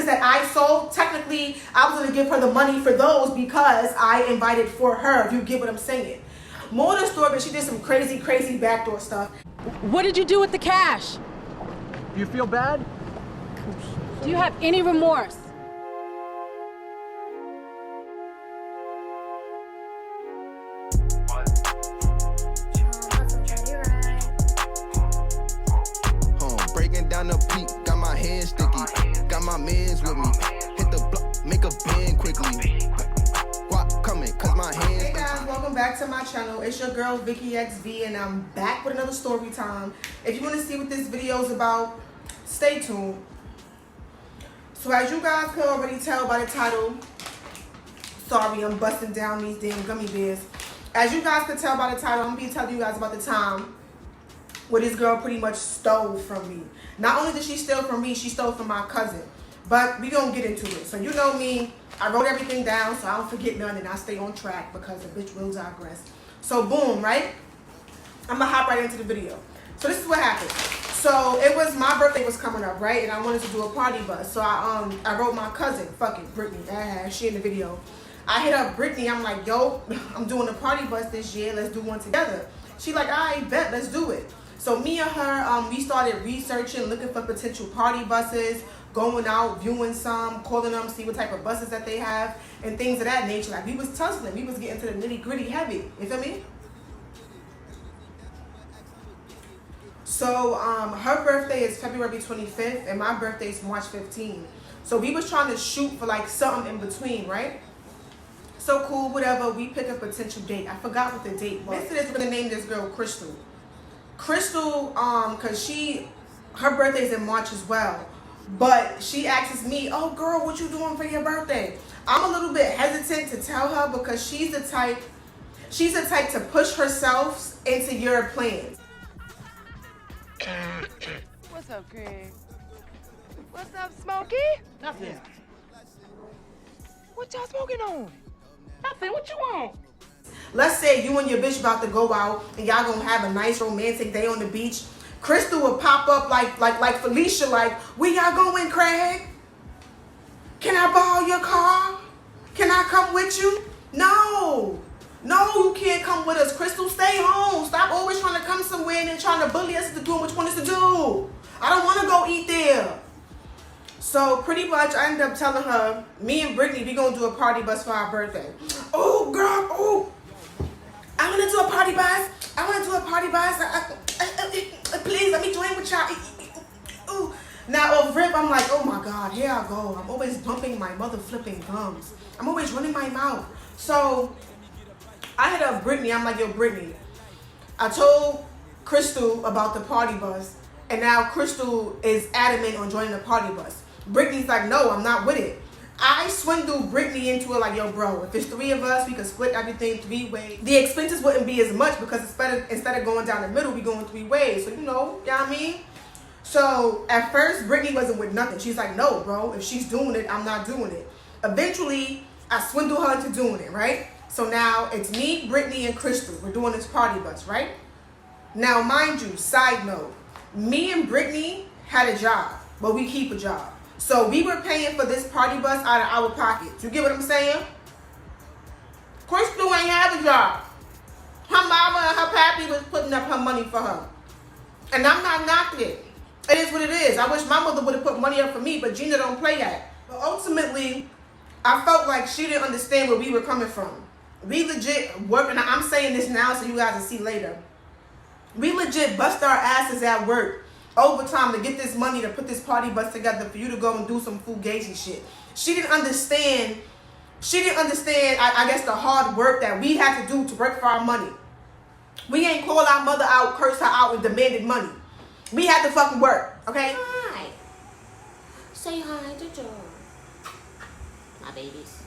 that I sold, technically I was going to give her the money for those because I invited for her, if you get what I'm saying. More of the story, but she did some crazy backdoor stuff. What did you do with the cash? Do you feel bad? Do you have any remorse? Breaking down the peak, got my hands sticky, got my mans with me. Hit the block, make a bend quickly. Guap coming, cause my hands. Hey guys, welcome back to my channel. It's your girl Vicky XV, and I'm back with another story time. If you want to see what this video is about, stay tuned. So as you guys can already tell by the title, sorry I'm busting down these damn gummy bears. As you guys can tell by the title, I'm gonna be telling you guys about the time where this girl pretty much stole from me. Not only did she steal from me, she stole from my cousin. But we gonna get into it. So you know me, I wrote everything down so I don't forget none and I stay on track because the bitch will digress. So boom, right? I'm gonna hop right into the video. So this is what happened. So it was, my birthday was coming up, right? And I wanted to do a party bus. So I wrote my cousin, fucking Brittany, she in the video. I hit up Brittany, I'm like, yo, I'm doing a party bus this year, let's do one together. She like, all right, bet, let's do it. So me and her, we started researching, looking for potential party buses, going out, viewing some, calling them, see what type of buses that they have, and things of that nature. Like, we was tussling. We was getting to the nitty-gritty heavy. You feel me? So, her birthday is February 25th, and my birthday is March 15th. So we was trying to shoot for, like, something in between, right? So cool, whatever. We pick a potential date. I forgot what the date was. This is going to name this girl Crystal. Crystal, cause her birthday is in March as well, but she asks me, oh girl, what you doing for your birthday? I'm a little bit hesitant to tell her because she's the type to push herself into your plans. What's up, Craig? What's up, Smokey? Nothing. What y'all smoking on? Nothing. What you want? Let's say you and your bitch about to go out and y'all gonna have a nice romantic day on the beach. Crystal will pop up like Felicia, like, where y'all going, Craig? Can I borrow your car? Can I come with you? No, you can't come with us. Crystal, stay home. Stop always trying to come somewhere and then trying to bully us into doing what you want us to do. I don't want to go eat there. So pretty much I ended up telling her, me and Brittany, we gonna do a party bus for our birthday. Oh girl, oh. I want to do a party bus. Please let me join with y'all. Ooh. Now off rip, I'm like, oh my God, here I go. I'm always bumping my mother flipping gums. I'm always running my mouth. So I hit up Brittany. I'm like, yo, Brittany, I told Crystal about the party bus, and now Crystal is adamant on joining the party bus. Brittany's like, no, I'm not with it. I swindled Brittany into it like, yo, bro, if it's 3 of us, we can split everything 3 ways. The expenses wouldn't be as much because instead of going down the middle, we going 3 ways. So, you know what I mean? So, at first, Brittany wasn't with nothing. She's like, no, bro, if she's doing it, I'm not doing it. Eventually, I swindled her into doing it, right? So now, it's me, Brittany, and Crystal. We're doing this party bus, right? Now, mind you, side note, me and Brittany had a job, but we keep a job. So we were paying for this party bus out of our pockets. You get what I'm saying? Crystal ain't have a job. Her mama and her pappy was putting up her money for her. And I'm not knocking it. It is what it is. I wish my mother would have put money up for me, but Gina don't play that. But ultimately, I felt like she didn't understand where we were coming from. We legit work, and I'm saying this now so you guys will see later. We legit bust our asses at work overtime to get this money to put this party bus together for you to go and do some fugazi shit. She didn't understand, I guess, the hard work that we had to do to work for our money. We ain't call our mother out, curse her out, and demanded money. We had to fucking work, okay? Hi. Say hi to Joe. My babies.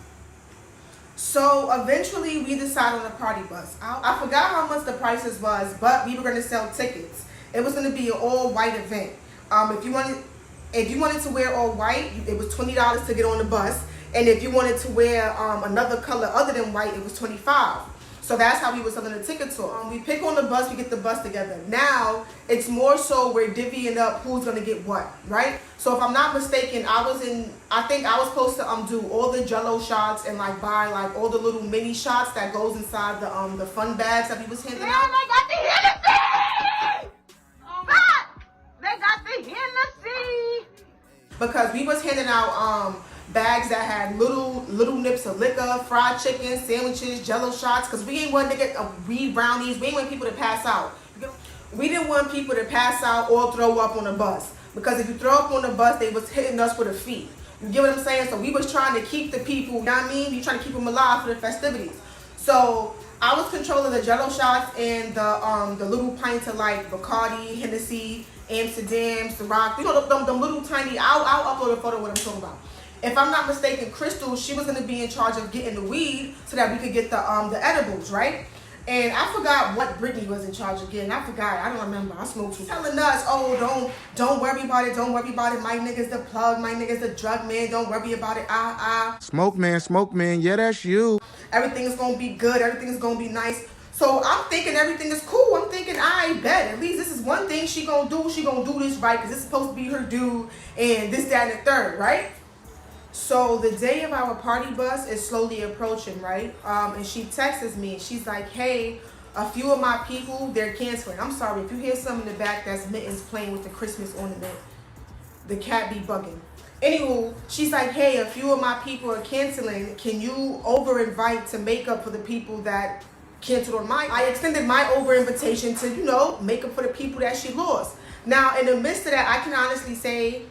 So eventually we decided on a party bus. I forgot how much the prices was, but we were going to sell tickets. It was going to be an all-white event. If you wanted to wear all white, it was $20 to get on the bus. And if you wanted to wear another color other than white, it was $25. So So that's how we were selling the tickets for. We pick on the bus, we get the bus together. Now, it's more so we're divvying up who's gonna get what, right? So if I'm not mistaken, I think I was supposed to do all the Jello shots and like buy like all the little mini shots that goes inside the fun bags that we was handing out. They got the Hennessy! Stop! They got the Hennessy! Because we was handing out bags that had little nips of liquor, fried chicken, sandwiches, Jello shots. Because we ain't want to get weed brownies. We ain't want people to pass out. We didn't want people to pass out or throw up on the bus. Because if you throw up on the bus, they was hitting us with a fee. You get what I'm saying? So we was trying to keep the people, you know what I mean? We trying to keep them alive for the festivities. So I was controlling the Jello shots and the little pints of like Bacardi, Hennessy, Amsterdam, Ciroc. You know, them little tiny, I'll upload a photo of what I'm talking about. If I'm not mistaken, Crystal, she was gonna be in charge of getting the weed so that we could get the edibles, right? And I forgot what Brittany was in charge of getting. I forgot. I don't remember. I smoked too. Telling us, oh, don't worry about it. Don't worry about it. My nigga's the plug. My nigga's the drug man. Don't worry about it. Smoke man. Yeah, that's you. Everything is gonna be good. Everything is gonna be nice. So I'm thinking everything is cool. I'm thinking, I bet. At least this is one thing she gonna do. She gonna do this right because it's supposed to be her due and this, that, and the third, right? So the day of our party bus is slowly approaching, right? And she texts me and she's like, hey, a few of my people, they're canceling. I'm sorry, if you hear something in the back, that's Mittens playing with the Christmas ornament. The cat be bugging. Anywho, she's like, hey, a few of my people are canceling. Can you over-invite to make up for the people that canceled on mine? I extended my over-invitation to, you know, make up for the people that she lost. Now, in the midst of that, I can honestly say,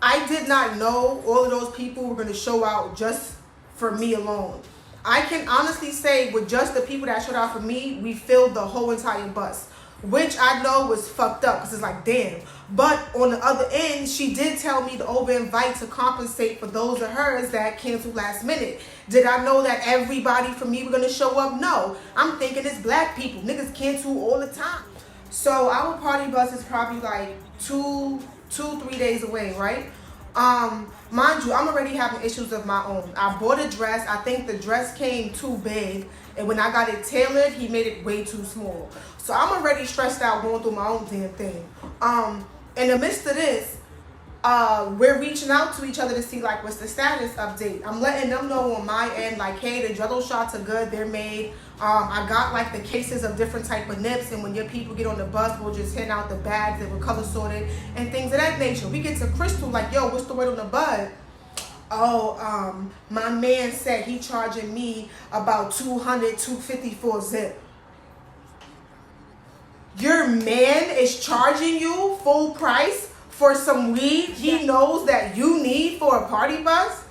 I did not know all of those people were going to show out just for me alone. I can honestly say with just the people that showed out for me, we filled the whole entire bus, which I know was fucked up because it's like, damn. But on the other end, she did tell me to over-invite to compensate for those of hers that canceled last minute. Did I know that everybody from me were going to show up? No. I'm thinking it's black people. Niggas cancel all the time. So our party bus is probably like 3 days away, right? Mind you, I'm already having issues of my own. I bought a dress. I think the dress came too big, and when I got it tailored, he made it way too small. So I'm already stressed out going through my own damn thing. In the midst of this, we're reaching out to each other to see like what's the status update. I'm letting them know on my end, like, hey, the Jello shots are good, they're made. I got like the cases of different type of nips, and when your people get on the bus, we'll just hand out the bags that were color sorted and things of that nature. We get to Crystal like, yo, what's the word on the bud? Oh, my man said he charging me about $250 for a zip. Your man is charging you full price for some weed he knows that you need for a party bus?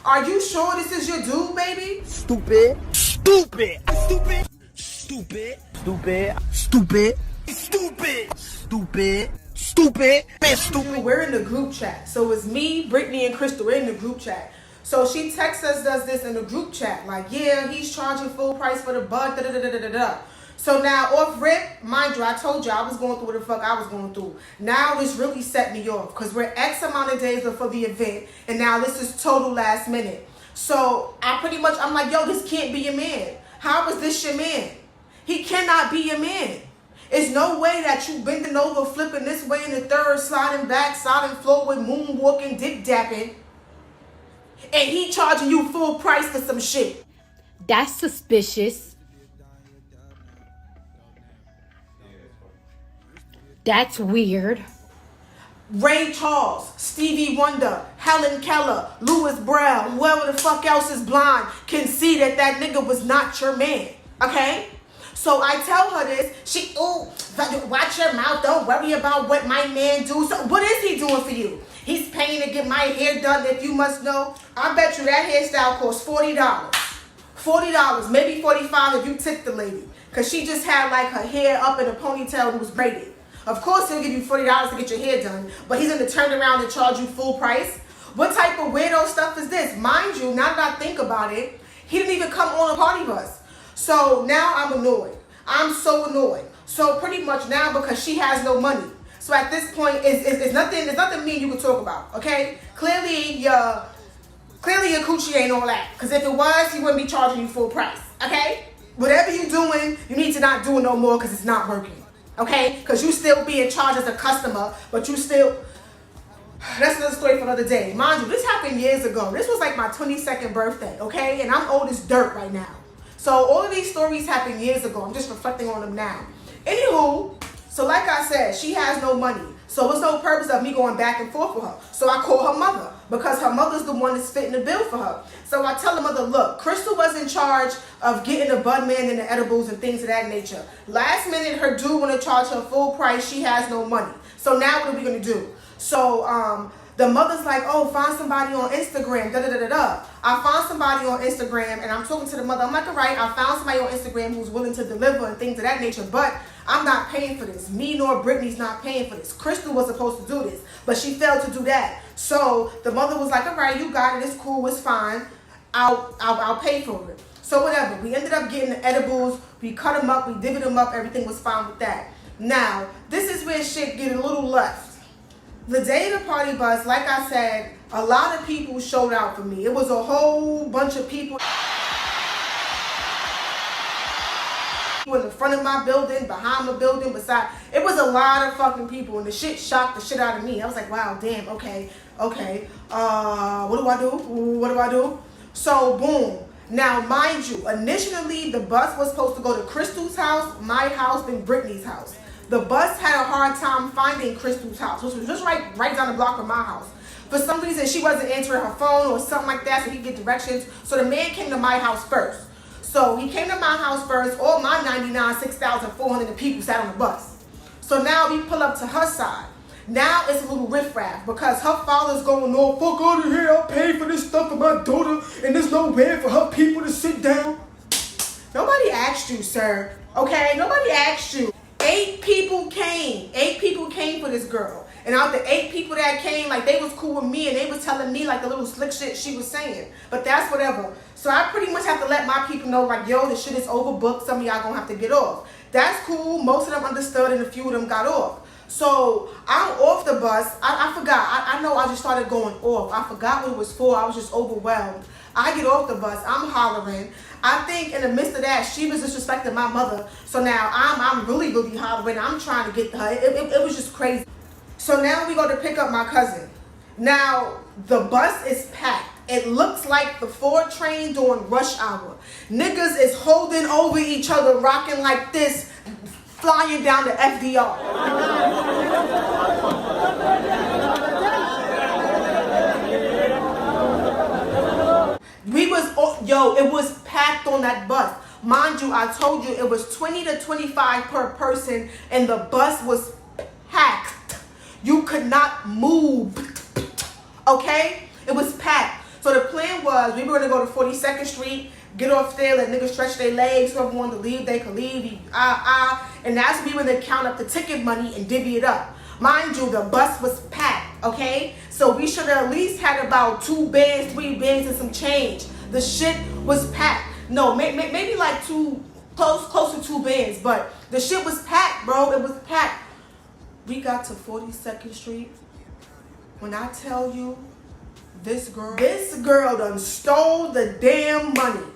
Are you sure this is your dude, baby? Stupid. Stupid. Stupid. Stupid. Stupid. Stupid. Stupid. Stupid. Stupid. Man, stupid. We're in the group chat. So it's me, Brittany, and Crystal. We're in the group chat. So she texts us, does this in the group chat. Like, yeah, he's charging full price for the bud, da-da-da-da-da-da. So now, off rip, mind you, I told you I was going through what the fuck I was going through. Now this really set me off because we're X amount of days before the event, and now this is total last minute. So I'm like, yo, this can't be your man. How is this your man? He cannot be your man. It's no way that you bending over, flipping this way and the third, sliding back, sliding forward, moonwalking, dick dapping, and he charging you full price for some shit. That's suspicious. That's weird. Ray Charles, Stevie Wonder, Helen Keller, Louis Brown, whoever the fuck else is blind can see that that nigga was not your man, okay? So I tell her this, watch your mouth, don't worry about what my man do. So what is he doing for you? He's paying to get my hair done, if you must know. I bet you that hairstyle costs $40. $40, maybe $45 if you tip the lady. Because she just had like her hair up in a ponytail and was braided. Of course, he'll give you $40 to get your hair done, but he's going to turn around and charge you full price? What type of weirdo stuff is this? Mind you, now that I think about it, he didn't even come on a party bus. So now I'm annoyed. I'm so annoyed. So pretty much now, because she has no money. So at this point, it's nothing me and you can talk about, okay? Clearly your coochie ain't all that. Because if it was, he wouldn't be charging you full price, okay? whatever you're doing, you need to not do it no more because it's not working. Okay? Because you still be in charge as a customer, but you still... That's another story for another day. Mind you, this happened years ago. This was like my 22nd birthday, okay? And I'm old as dirt right now. So all of these stories happened years ago. I'm just reflecting on them now. Anywho, so like I said, she has no money. So there's no purpose of me going back and forth with her. So I call her mother because her mother's the one that's fitting the bill for her. So I tell her mother, look, Crystal was in charge of getting the bud man and the edibles and things of that nature. Last minute, her dude want to charge her full price. She has no money. So now what are we going to do? So the mother's like, oh, find somebody on Instagram, da-da-da-da-da. I found somebody on Instagram, and I'm talking to the mother. I'm like, all right, I found somebody on Instagram who's willing to deliver and things of that nature, but I'm not paying for this. Me nor Brittany's not paying for this. Crystal was supposed to do this, but she failed to do that. So the mother was like, all right, you got it. It's cool. It's fine. I'll pay for it. So whatever. We ended up getting the edibles. We cut them up. We divvied them up. Everything was fine with that. Now, this is where shit get a little left. The day of the party bus, like I said, a lot of people showed out for me. It was a whole bunch of people in the front of my building, behind my building, beside. It was a lot of fucking people, and the shit shocked the shit out of me. I was like, wow, damn, okay. What do I do? What do I do? So, boom. Now, mind you, initially, the bus was supposed to go to Crystal's house, my house, then Brittany's house. The bus had a hard time finding Crystal's house, which was just right down the block from my house. For some reason, she wasn't answering her phone or something like that, so he could get directions. So the man came to my house first. So he came to my house first. All my 6,400 people sat on the bus. So now we pull up to her side. Now it's a little riffraff because her father's going, no, fuck out of here. I paid for this stuff for my daughter, and there's nowhere for her people to sit down. Nobody asked you, sir. Okay? Nobody asked you. 8 people came. 8 people came for this girl. And out the 8 people that came, like, they was cool with me, and they was telling me, like, the little slick shit she was saying. But that's whatever. So I pretty much have to let my people know, like, yo, this shit is overbooked. Some of y'all gonna have to get off. That's cool. Most of them understood, and a few of them got off. So I'm off the bus. I forgot. I know I just started going off. I forgot what it was for. I was just overwhelmed. I get off the bus. I'm hollering. I think in the midst of that, she was disrespecting my mother. So now I'm really hollering. I'm trying to get her. It was just crazy. So now we go to pick up my cousin. Now the bus is packed. It looks like the 4 train during rush hour. Niggas is holding over each other, rocking like this, flying down to FDR. It was packed on that bus. Mind you, I told you it was 20 to 25 per person, and the bus was packed. You could not move. Okay? It was packed. So the plan was we were going to go to 42nd Street, get off there, let niggas stretch their legs. Whoever wanted to leave, they could leave. And that's when we were going to count up the ticket money and divvy it up. Mind you, the bus was packed, okay? So we should have at least had about 2 bands, 3 bands, and some change. The shit was packed. No, maybe like close to 2 bands, but the shit was packed, bro. It was packed. We got to 42nd Street. When I tell you, this girl done stole the damn money.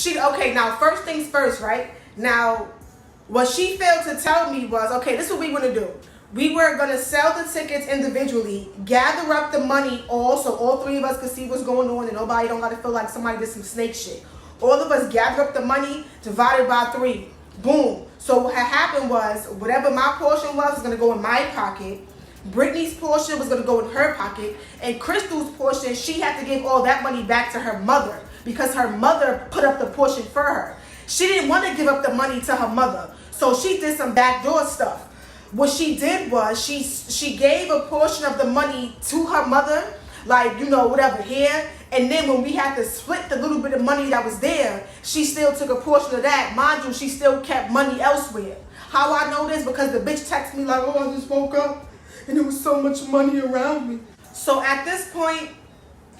Okay, now first things first, right? Now, what she failed to tell me was, okay, this is what we want to do. We were going to sell the tickets individually, gather up the money so all 3 of us could see what's going on and nobody don't got to feel like somebody did some snake shit. All of us gather up the money, divided by 3. Boom. So what had happened was, whatever my portion was going to go in my pocket. Brittany's portion was going to go in her pocket. And Crystal's portion, she had to give all that money back to her mother because her mother put up the portion for her. She didn't want to give up the money to her mother. So she did some backdoor stuff. What she did was she gave a portion of the money to her mother, like, you know, whatever, here. And then when we had to split the little bit of money that was there, she still took a portion of that. Mind you, she still kept money elsewhere. How I know this? Because the bitch texted me like, oh, I just woke up and there was so much money around me. So at this point,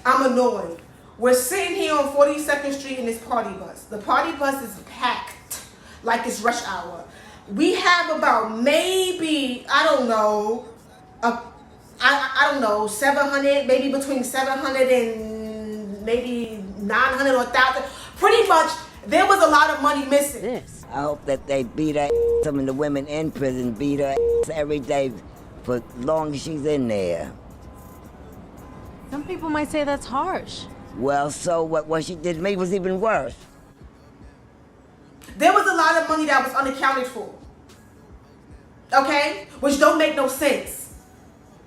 I'm annoyed. We're sitting here on 42nd Street in this party bus. The party bus is packed like it's rush hour. We have about maybe, I don't know, 700, maybe between 700 and maybe 900 or 1,000. Pretty much There was a lot of money missing. This. I hope that they beat her. Some of the women in prison beat her every day for long as she's in there. Some people might say that's harsh. Well, so what she did to me was even worse. There was a lot of money that was unaccounted for. Okay? Which don't make no sense.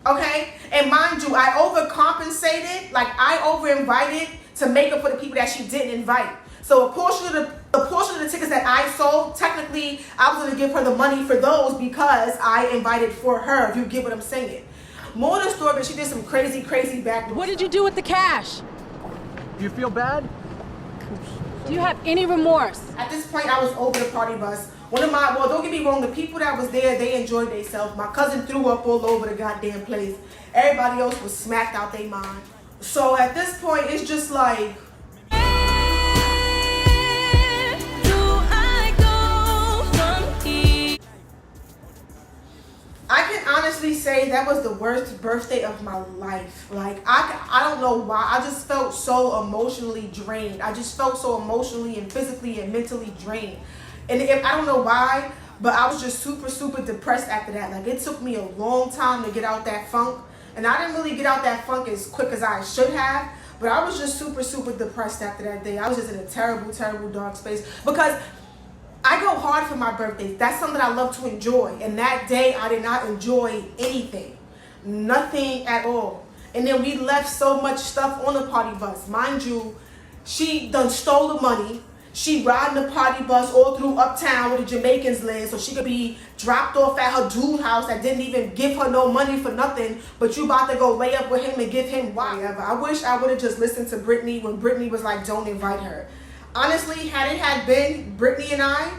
Okay? And mind you, I overcompensated, like I over-invited to make up for the people that she didn't invite. So a portion of the tickets that I sold, technically, I was going to give her the money for those because I invited for her, if you get what I'm saying. More of the story, but she did some crazy, crazy backdoor What did stuff. you do with the cash? Do you feel bad? Do you have any remorse? At this point, I was over the party bus. Well, don't get me wrong, the people that was there, they enjoyed themselves. My cousin threw up all over the goddamn place. Everybody else was smacked out their mind. So at this point, it's just like, I can honestly say that was the worst birthday of my life. Like, I don't know why. I just felt so emotionally drained. I just felt so emotionally and physically and mentally drained. And I don't know why, but I was just super, super depressed after that. Like, it took me a long time to get out that funk. And I didn't really get out that funk as quick as I should have. But I was just super, super depressed after that day. I was just in a terrible, terrible dark space. Because I go hard for my birthdays. That's something I love to enjoy. And that day, I did not enjoy anything. Nothing at all. And then we left so much stuff on the party bus. Mind you, she done stole the money. She riding the party bus all through Uptown where the Jamaicans live so she could be dropped off at her dude house that didn't even give her no money for nothing, but you about to go lay up with him and give him whatever. I wish I would have just listened to Brittany when Brittany was like, don't invite her. Honestly, had it had been Brittany and I,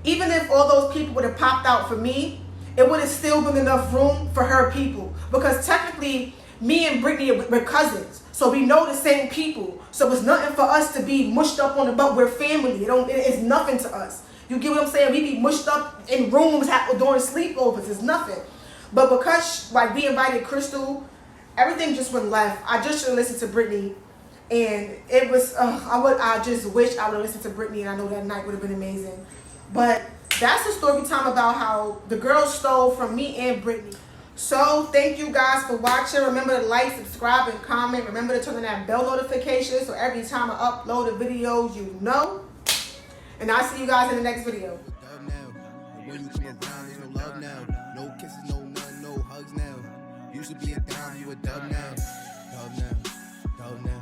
even if all those people would have popped out for me, it would have still been enough room for her people. Because technically, me and Brittany were cousins. So we know the same people. So it's nothing for us to be mushed up on the butt. We're family. It's nothing to us. You get what I'm saying? We be mushed up in rooms during sleepovers. It's nothing. But because like we invited Crystal, everything just went left. I just should have listened to Brittany. And it was, I just wish I would have listened to Brittany, and I know that night would have been amazing. But that's a story time about how the girls stole from me and Brittany. So thank you guys for watching. Remember to like, subscribe, and comment. Remember to turn on that bell notification so every time I upload a video, you know. And I'll see you guys in the next video. When you come around, there's no love now. No kisses, no nothing, no hugs now. Used to be a dime, you a dub now. Dub now, dub now.